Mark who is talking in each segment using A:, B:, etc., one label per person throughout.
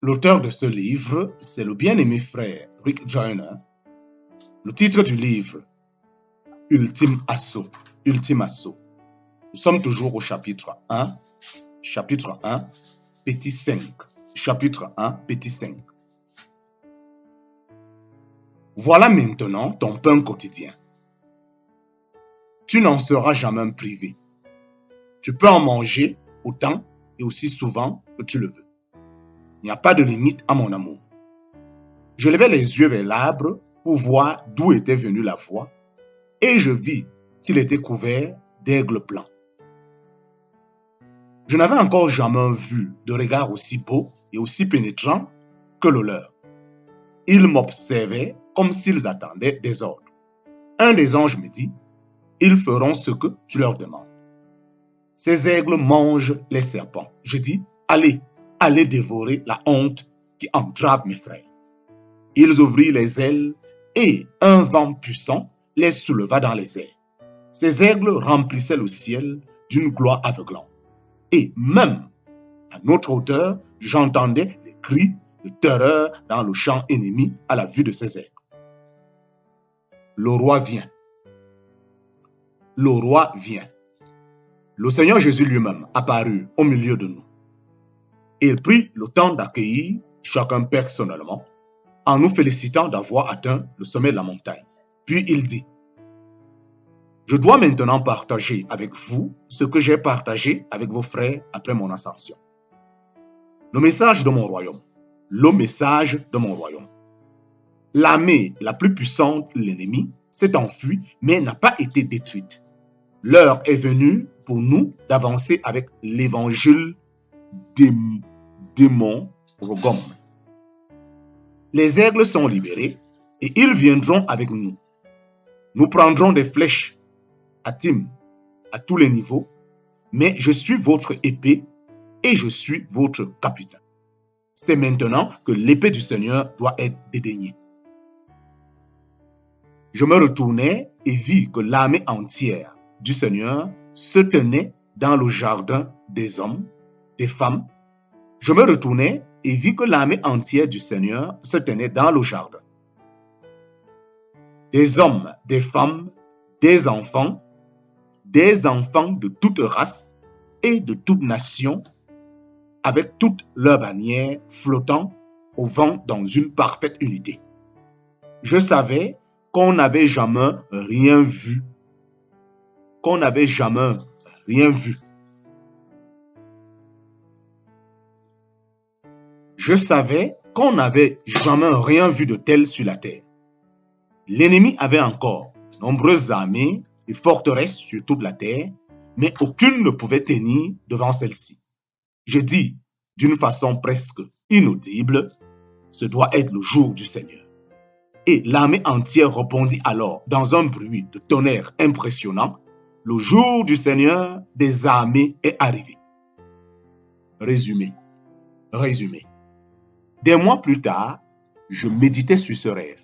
A: L'auteur de ce livre, c'est le bien-aimé frère Rick Joyner. Le titre du livre, Ultime Assaut. Ultime Assaut. Nous sommes toujours au chapitre 1, petit 5. Chapitre 1, petit 5. Voilà maintenant ton pain quotidien. Tu n'en seras jamais privé. Tu peux en manger autant et aussi souvent que tu le veux. Il n'y a pas de limite à mon amour. Je levai les yeux vers l'arbre pour voir d'où était venue la voix, et je vis qu'il était couvert d'aigles blancs. Je n'avais encore jamais vu de regard aussi beau et aussi pénétrant que le leur. Ils m'observaient comme s'ils attendaient des ordres. Un des anges me dit, « Ils feront ce que tu leur demandes. » Ces aigles mangent les serpents. Je dis, « Allez dévorer la honte qui entrave mes frères. » Ils ouvrirent les ailes et un vent puissant les souleva dans les airs. Ces aigles remplissaient le ciel d'une gloire aveuglante. Et même à notre hauteur, j'entendais les cris de terreur dans le champ ennemi à la vue de ces aigles. Le roi vient. Le roi vient. Le Seigneur Jésus lui-même apparut au milieu de nous. Il prit le temps d'accueillir chacun personnellement en nous félicitant d'avoir atteint le sommet de la montagne. Puis il dit, « Je dois maintenant partager avec vous ce que j'ai partagé avec vos frères après mon ascension. Le message de mon royaume. Le message de mon royaume. L'armée la plus puissante de l'ennemi s'est enfuie, mais n'a pas été détruite. L'heure est venue pour nous d'avancer avec l'évangile démon Rogom. Les aigles sont libérés et ils viendront avec nous. Nous prendrons des flèches à Tim, à tous les niveaux, mais je suis votre épée et je suis votre capitaine. C'est maintenant que l'épée du Seigneur doit être dédaignée. Je me retournai et vis que l'armée entière du Seigneur se tenait dans le jardin des hommes, des femmes. Je me retournai et vis que l'armée entière du Seigneur se tenait dans le jardin. Des hommes, des femmes, des enfants de toute race et de toute nation, avec toutes leurs bannières flottant au vent dans une parfaite unité. Je savais qu'on n'avait jamais rien vu. Je savais qu'on n'avait jamais rien vu de tel sur la terre. L'ennemi avait encore de nombreuses armées et forteresses sur toute la terre, mais aucune ne pouvait tenir devant celle-ci. Je dis, d'une façon presque inaudible, ce doit être le jour du Seigneur. Et l'armée entière répondit alors dans un bruit de tonnerre impressionnant, le jour du Seigneur des armées est arrivé. Résumé. Des mois plus tard, je méditais sur ce rêve.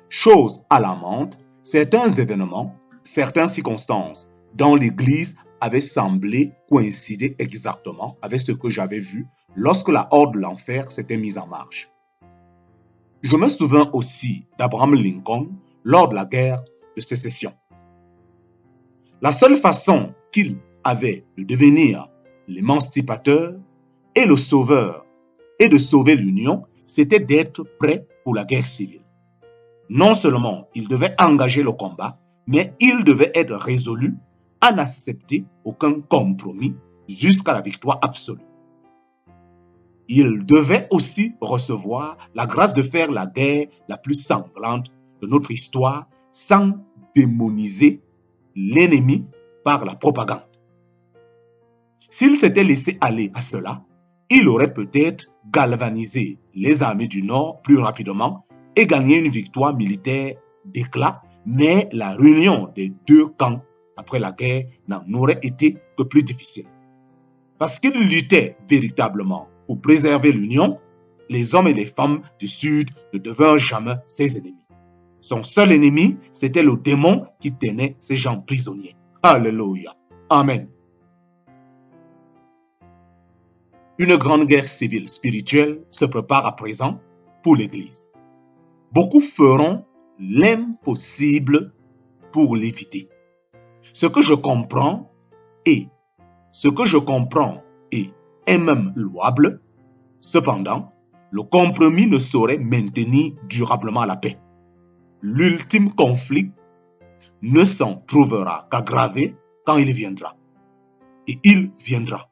A: Chose alarmante, certains événements, certaines circonstances dont l'Église avait semblé coïncider exactement avec ce que j'avais vu lorsque la horde de l'enfer s'était mise en marche. Je me souviens aussi d'Abraham Lincoln lors de la guerre de sécession. La seule façon qu'il avait de devenir l'émancipateur et le sauveur et de sauver l'Union, c'était d'être prêt pour la guerre civile. Non seulement il devait engager le combat, mais il devait être résolu à n'accepter aucun compromis jusqu'à la victoire absolue. Il devait aussi recevoir la grâce de faire la guerre la plus sanglante de notre histoire sans démoniser l'ennemi par la propagande. S'il s'était laissé aller à cela, il aurait peut-être galvanisé les armées du Nord plus rapidement et gagné une victoire militaire d'éclat, mais la réunion des deux camps après la guerre n'en aurait été que plus difficile. Parce qu'il luttait véritablement pour préserver l'Union, les hommes et les femmes du Sud ne devinrent jamais ses ennemis. Son seul ennemi, c'était le démon qui tenait ces gens prisonniers. Alléluia. Amen. Une grande guerre civile spirituelle se prépare à présent pour l'Église. Beaucoup feront l'impossible pour l'éviter. Ce que je comprends est même louable. Cependant, le compromis ne saurait maintenir durablement la paix. L'ultime conflit ne s'en trouvera qu'aggravé quand il viendra. Et il viendra.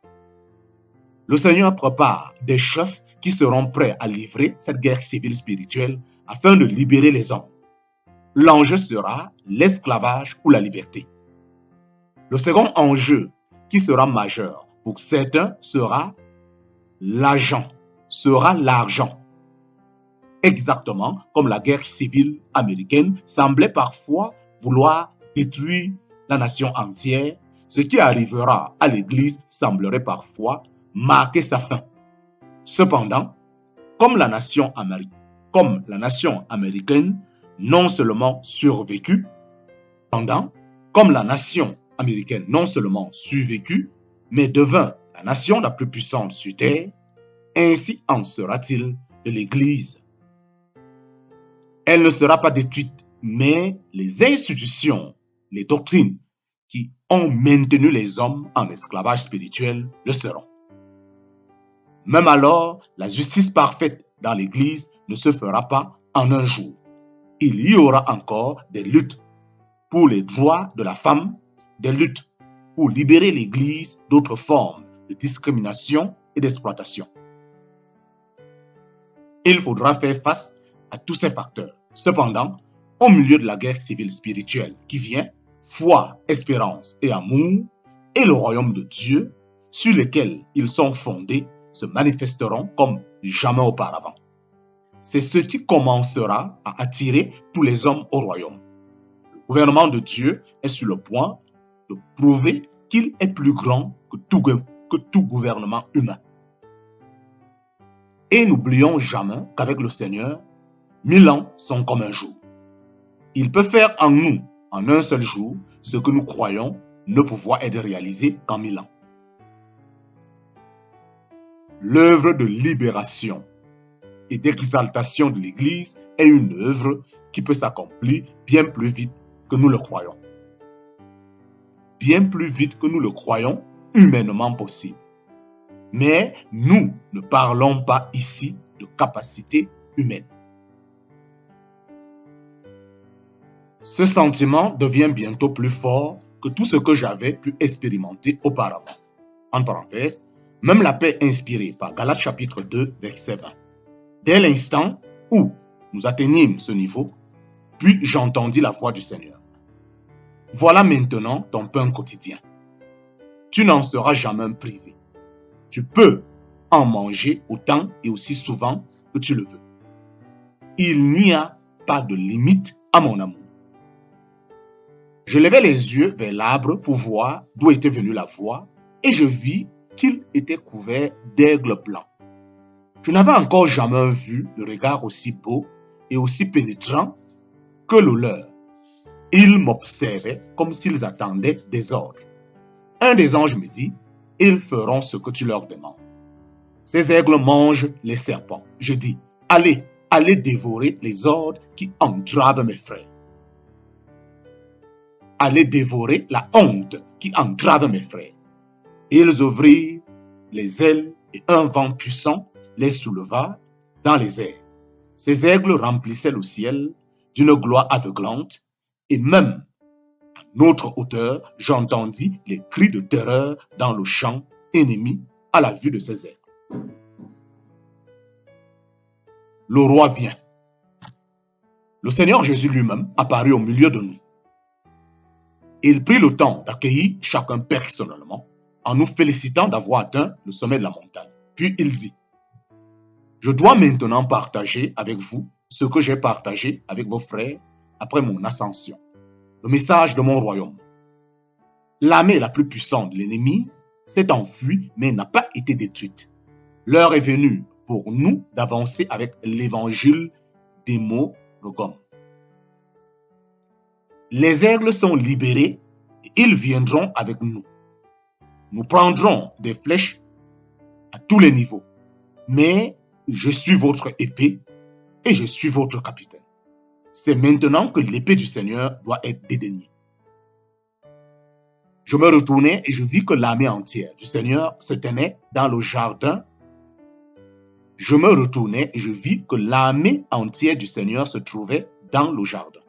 A: Le Seigneur prépare des chefs qui seront prêts à livrer cette guerre civile spirituelle afin de libérer les hommes. L'enjeu sera l'esclavage ou la liberté. Le second enjeu qui sera majeur pour certains sera l'argent. Exactement comme la guerre civile américaine semblait parfois vouloir détruire la nation entière, ce qui arrivera à l'Église semblerait parfois marquer sa fin. Cependant, comme la nation américaine non seulement survécu, mais devint la nation la plus puissante sur terre, ainsi en sera-t-il de l'Église. Elle ne sera pas détruite, mais les institutions, les doctrines qui ont maintenu les hommes en esclavage spirituel le seront. Même alors, la justice parfaite dans l'Église ne se fera pas en un jour. Il y aura encore des luttes pour les droits de la femme, des luttes pour libérer l'Église d'autres formes de discrimination et d'exploitation. Il faudra faire face à tous ces facteurs. Cependant, au milieu de la guerre civile spirituelle qui vient, foi, espérance et amour et le royaume de Dieu sur lesquels ils sont fondés se manifesteront comme jamais auparavant. C'est ce qui commencera à attirer tous les hommes au royaume. Le gouvernement de Dieu est sur le point de prouver qu'il est plus grand que tout gouvernement humain. Et n'oublions jamais qu'avec le Seigneur, 1000 ans sont comme un jour. Il peut faire en nous, en un seul jour, ce que nous croyons ne pouvoir être réalisé qu'en 1000 ans. L'œuvre de libération et d'exaltation de l'Église est une œuvre qui peut s'accomplir bien plus vite que nous le croyons. Bien plus vite que nous le croyons humainement possible. Mais nous ne parlons pas ici de capacité humaine. Ce sentiment devient bientôt plus fort que tout ce que j'avais pu expérimenter auparavant. En parenthèse, même la paix inspirée par Galates chapitre 2, verset 20. Dès l'instant où nous atteignîmes ce niveau, puis j'entendis la voix du Seigneur. Voilà maintenant ton pain quotidien. Tu n'en seras jamais privé. Tu peux en manger autant et aussi souvent que tu le veux. Il n'y a pas de limite à mon amour. Je levai les yeux vers l'arbre pour voir d'où était venue la voix et je vis qu'il était couvert d'aigles blancs. Je n'avais encore jamais vu de regard aussi beau et aussi pénétrant que le leur. Ils m'observaient comme s'ils attendaient des ordres. Un des anges me dit, ils feront ce que tu leur demandes. Ces aigles mangent les serpents. Je dis, allez dévorer les ordres qui entravent mes frères. Allez dévorer la honte qui entrave mes frères. Ils ouvrirent les ailes et un vent puissant les souleva dans les airs. Ces aigles remplissaient le ciel d'une gloire aveuglante et même à notre hauteur, j'entendis les cris de terreur dans le champ ennemi à la vue de ces aigles. Le roi vient. Le Seigneur Jésus lui-même apparut au milieu de nous. Il prit le temps d'accueillir chacun personnellement en nous félicitant d'avoir atteint le sommet de la montagne. Puis il dit, je dois maintenant partager avec vous ce que j'ai partagé avec vos frères après mon ascension, le message de mon royaume. L'armée la plus puissante de l'ennemi s'est enfuie mais n'a pas été détruite. L'heure est venue pour nous d'avancer avec l'évangile d'Hémorogom. Les aigles sont libérés et ils viendront avec nous. Nous prendrons des flèches à tous les niveaux. Mais je suis votre épée et je suis votre capitaine. C'est maintenant que l'épée du Seigneur doit être dédaignée. Je me retournai et je vis que l'armée entière du Seigneur se tenait dans le jardin. Je me retournai et je vis que l'armée entière du Seigneur se trouvait dans le jardin.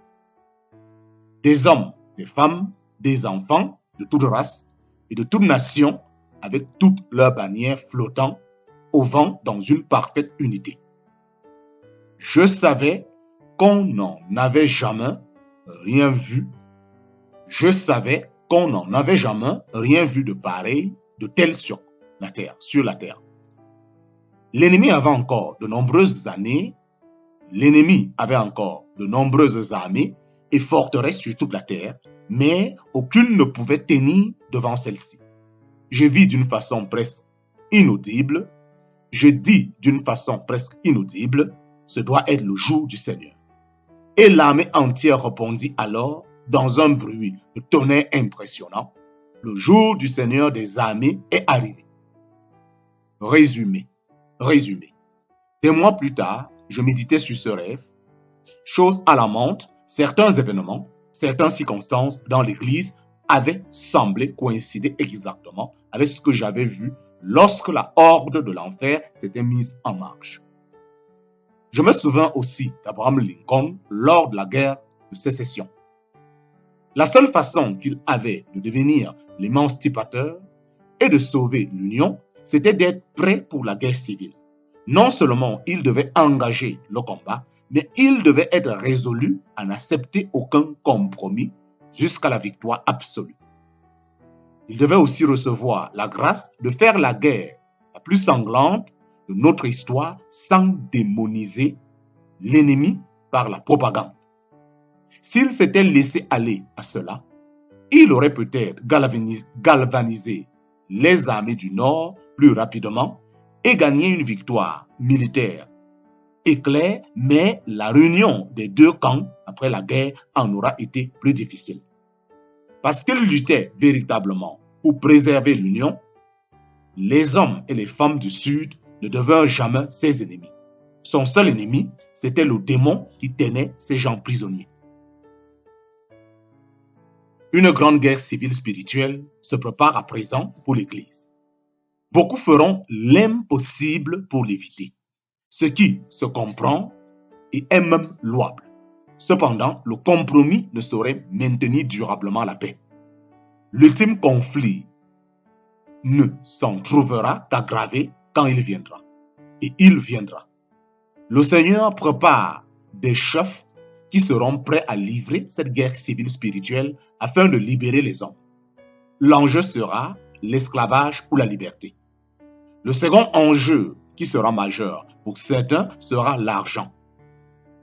A: Des hommes, des femmes, des enfants de toute race et de toute nation, avec toutes leurs bannières flottant au vent dans une parfaite unité. Je savais qu'on n'en avait jamais rien vu. Je savais qu'on n'en avait jamais rien vu de pareil, de tel sur la terre. L'ennemi avait encore de nombreuses armées et forteresses sur toute la terre, mais aucune ne pouvait tenir devant celle-ci. Je dis d'une façon presque inaudible, ce doit être le jour du Seigneur. Et l'armée entière répondit alors dans un bruit de tonnerre impressionnant, le jour du Seigneur des armées est arrivé. Résumé. Des mois plus tard, je méditais sur ce rêve. Chose alarmante, certains événements, certaines circonstances dans l'Église avaient semblé coïncider exactement avec ce que j'avais vu lorsque la horde de l'enfer s'était mise en marche. Je me souviens aussi d'Abraham Lincoln lors de la guerre de sécession. La seule façon qu'il avait de devenir l'émancipateur et de sauver l'Union, c'était d'être prêt pour la guerre civile. Non seulement il devait engager le combat, mais il devait être résolu à n'accepter aucun compromis jusqu'à la victoire absolue. Il devait aussi recevoir la grâce de faire la guerre la plus sanglante de notre histoire sans démoniser l'ennemi par la propagande. S'il s'était laissé aller à cela, il aurait peut-être galvanisé les armées du Nord plus rapidement et gagné une victoire militaire éclair, mais la réunion des deux camps après la guerre en aura été plus difficile. Parce qu'il luttait véritablement pour préserver l'Union, les hommes et les femmes du Sud ne devinrent jamais ses ennemis. Son seul ennemi, c'était le démon qui tenait ces gens prisonniers. Une grande guerre civile spirituelle se prépare à présent pour l'Église. Beaucoup feront l'impossible pour l'éviter, ce qui se comprend et est même louable. Cependant, le compromis ne saurait maintenir durablement la paix. L'ultime conflit ne s'en trouvera qu'aggravé quand il viendra. Et il viendra. Le Seigneur prépare des chefs qui seront prêts à livrer cette guerre civile spirituelle afin de libérer les hommes. L'enjeu sera l'esclavage ou la liberté. Le second enjeu qui sera majeur pour certains sera l'argent.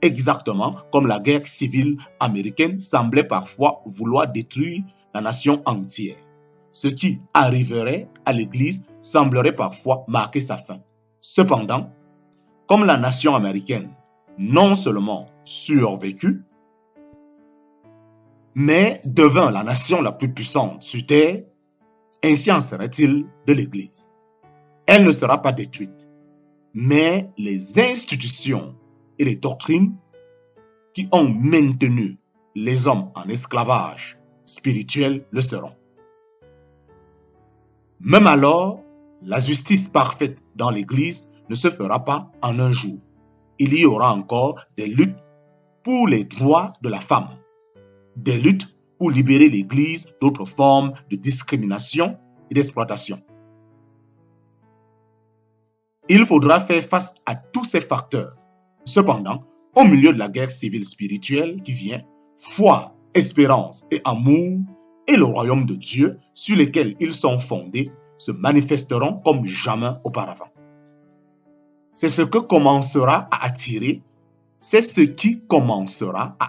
A: Exactement comme la guerre civile américaine semblait parfois vouloir détruire la nation entière. Ce qui arriverait à l'Église semblerait parfois marquer sa fin. Cependant, comme la nation américaine non seulement survécut, mais devint la nation la plus puissante sur terre, ainsi en serait-il de l'Église. Elle ne sera pas détruite, mais les institutions et les doctrines qui ont maintenu les hommes en esclavage spirituel le seront. Même alors, la justice parfaite dans l'Église ne se fera pas en un jour. Il y aura encore des luttes pour les droits de la femme, des luttes pour libérer l'Église d'autres formes de discrimination et d'exploitation. Il faudra faire face à tous ces facteurs. Cependant, au milieu de la guerre civile spirituelle qui vient, foi, espérance et amour et le royaume de Dieu sur lesquels ils sont fondés se manifesteront comme jamais auparavant. C'est ce qui commencera à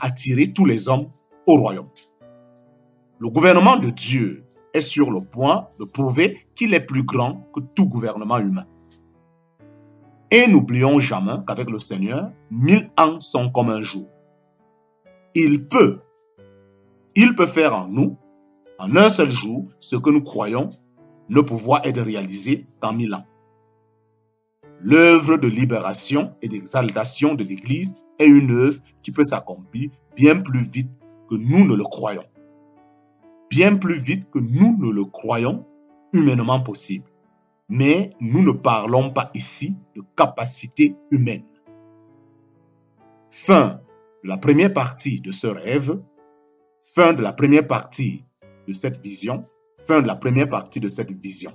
A: attirer tous les hommes au royaume. Le gouvernement de Dieu est sur le point de prouver qu'il est plus grand que tout gouvernement humain. Et n'oublions jamais qu'avec le Seigneur, 1000 ans sont comme un jour. Il peut faire en nous, en un seul jour, ce que nous croyons ne pouvoir être réalisé qu'en 1000 ans. L'œuvre de libération et d'exaltation de l'Église est une œuvre qui peut s'accomplir bien plus vite que nous ne le croyons. Bien plus vite que nous ne le croyons humainement possible. Mais nous ne parlons pas ici de capacité humaine. Fin de la première partie de ce rêve, fin de la première partie de cette vision, fin de la première partie de cette vision.